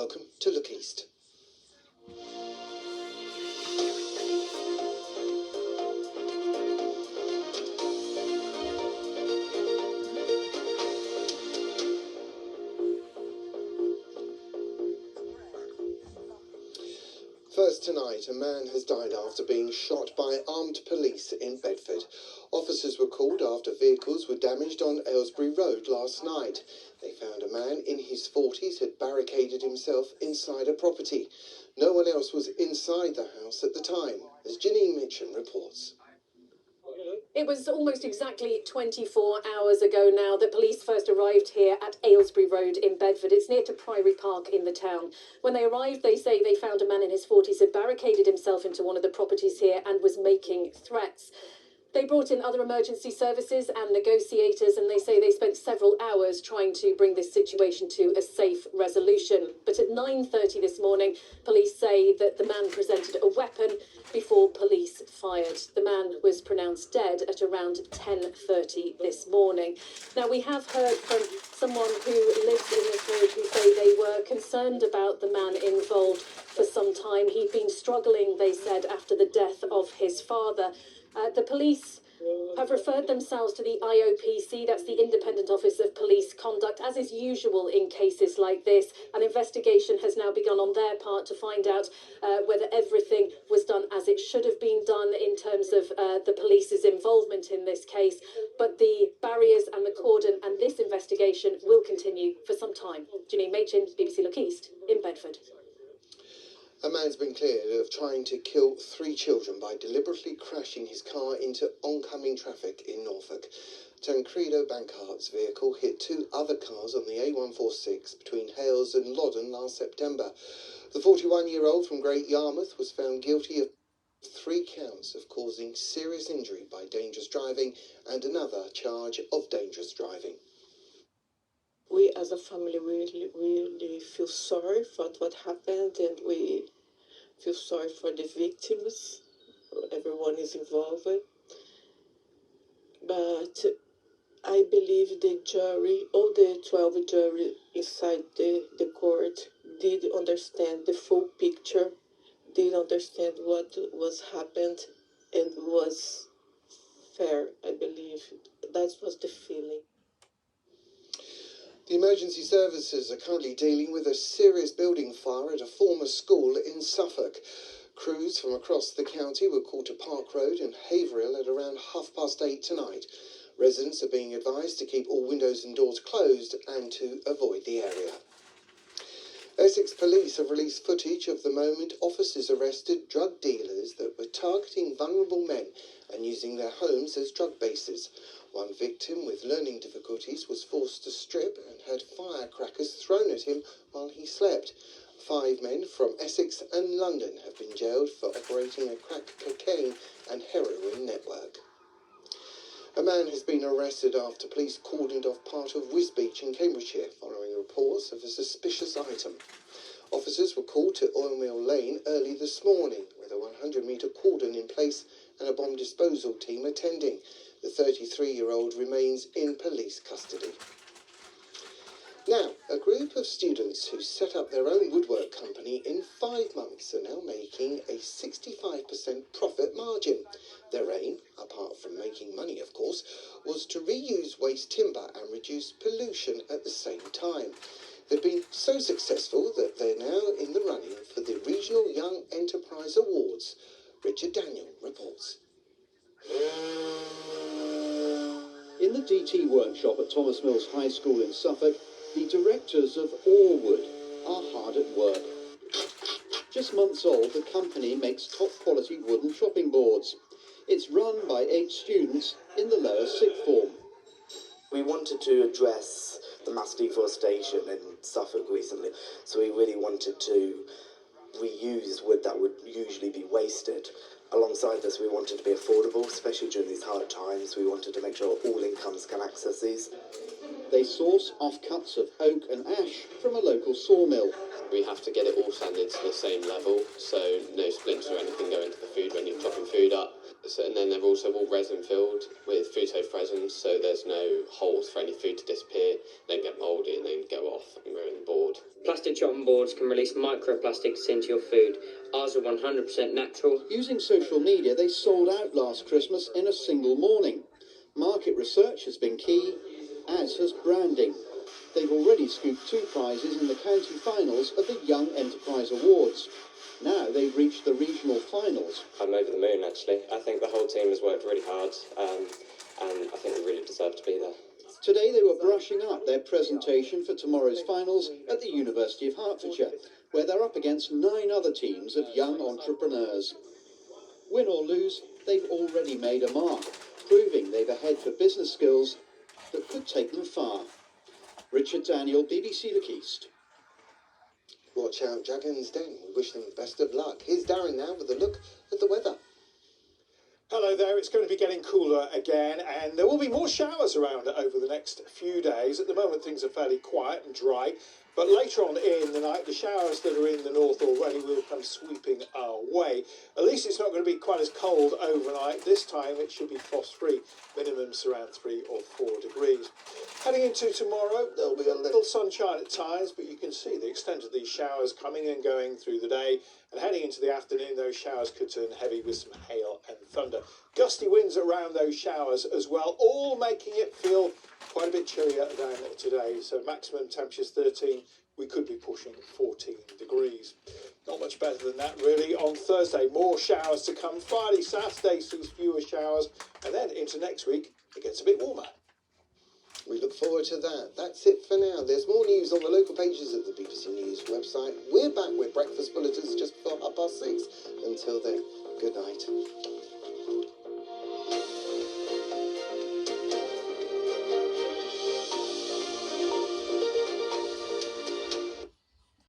Welcome to Look East. First tonight, a man has died after being shot by armed police in Bedford. Officers were called after vehicles were damaged on Aylesbury Road last night. They found a man in his 40s had barricaded himself inside a property. No one else was inside the house at the time, as Janine Mitchum reports. It was almost exactly 24 hours ago now that police first arrived here at Aylesbury Road in Bedford. It's near to Priory Park in the town. When they arrived, they say they found a man in his 40s had barricaded himself into one of the properties here and was making threats. They brought in other emergency services and negotiators, and they say they spent several hours trying to bring this situation to a safe resolution. But at 9:30 this morning, police say that the man presented a weapon before police fired. The man was pronounced dead at around 10:30 this morning. Now, we have heard from someone who lives in this road who say they were concerned about the man involved for some time. He'd been struggling, they said, after the death of his father. The police have referred themselves to the IOPC, that's the Independent Office of Police Conduct. As is usual in cases like this, an investigation has now begun on their part to find out whether everything was done as it should have been done in terms of the police's involvement in this case. But the barriers and the cordon and this investigation will continue for some time. Janine Machin, BBC Look East in Bedford. A man's been cleared of trying to kill 3 children by deliberately crashing his car into oncoming traffic in Norfolk. Tancredo Bankhart's vehicle hit 2 other cars on the A146 between Hales and Loddon last September. The 41-year-old from Great Yarmouth was found guilty of 3 counts of causing serious injury by dangerous driving and another charge of dangerous driving. We as a family really feel sorry for what happened, and we feel sorry for the victims. Everyone is involved. But I believe the jury, all the 12 jury inside the court, did understand the full picture, did understand what was happened, and was fair, I believe. That was the feeling. The emergency services are currently dealing with a serious building fire at a former school in Suffolk. Crews from across the county were called to Park Road and Haverhill at around 8:30 tonight. Residents are being advised to keep all windows and doors closed and to avoid the area. Essex police have released footage of the moment officers arrested drug dealers that were targeting vulnerable men and using their homes as drug bases. One victim with learning difficulties was forced to strip and had firecrackers thrown at him while he slept. 5 men from Essex and London have been jailed for operating a crack cocaine and heroin network. A man has been arrested after police cordoned off part of Wisbeach in Cambridgeshire following reports of a suspicious item. Officers were called to Oil Mill Lane early this morning with a 100-metre cordon in place and a bomb disposal team attending. The 33-year-old remains in police custody. Now, a group of students who set up their own woodwork company in 5 months are now making a 65% profit margin. Their aim, apart from making money of course, was to reuse waste timber and reduce pollution at the same time. They've been so successful that they're now in the running for the Regional Young Enterprise Awards. Richard Daniel reports. In the DT workshop at Thomas Mills High School in Suffolk, the directors of Orwood are hard at work. Just months old, the company makes top-quality wooden chopping boards. It's run by 8 students in the lower sixth form. We wanted to address the mass deforestation in Suffolk recently, so we really wanted to reuse wood that would usually be wasted. Alongside this, we wanted to be affordable, especially during these hard times. We wanted to make sure all incomes can access these. They source offcuts of oak and ash from a local sawmill. We have to get it all sanded to the same level, so no splinters or anything go into the food when you're chopping food up. So, and then they're also all resin filled with food safe resin, so there's no holes for any food to disappear, don't get mouldy and then go off and ruin the board. Plastic chopping boards can release microplastics into your food. Ours are 100% natural. Using social media, they sold out last Christmas in a single morning. Market research has been key, as has branding. They've already scooped 2 prizes in the county finals of the Young Enterprise Awards. Now they've reached the regional finals. I'm over the moon, actually. I think the whole team has worked really hard, and I think we really deserve to be there. Today they were brushing up their presentation for tomorrow's finals at the University of Hertfordshire, where they're up against 9 other teams of young entrepreneurs. Win or lose, they've already made a mark, proving they've a head for business skills that could take them far. Richard Daniel, BBC Look East. Watch out, Dragon's Den. We wish them best of luck. Here's Darren now with a look at the weather. Hello there, it's going to be getting cooler again, and there will be more showers around over the next few days. At the moment things are fairly quiet and dry, but later on in the night the showers that are in the north already will come sweeping our way. At least it's not going to be quite as cold overnight. This time it should be frost-free, minimums around 3 or 4 degrees. Heading into tomorrow, there'll be a little sunshine at times, but you can see the extent of these showers coming and going through the day. And heading into the afternoon, those showers could turn heavy with some hail and thunder. Gusty winds around those showers as well, all making it feel quite a bit chillier down today. So maximum temperatures 13, we could be pushing 14 degrees. Not much better than that, really. On Thursday, more showers to come. Friday, Saturday sees fewer showers. And then into next week, it gets a bit warmer. We look forward to that. That's it for now. There's more news on the local pages of the BBC News website. We're back with breakfast bulletins just before 6:30. Until then, good night.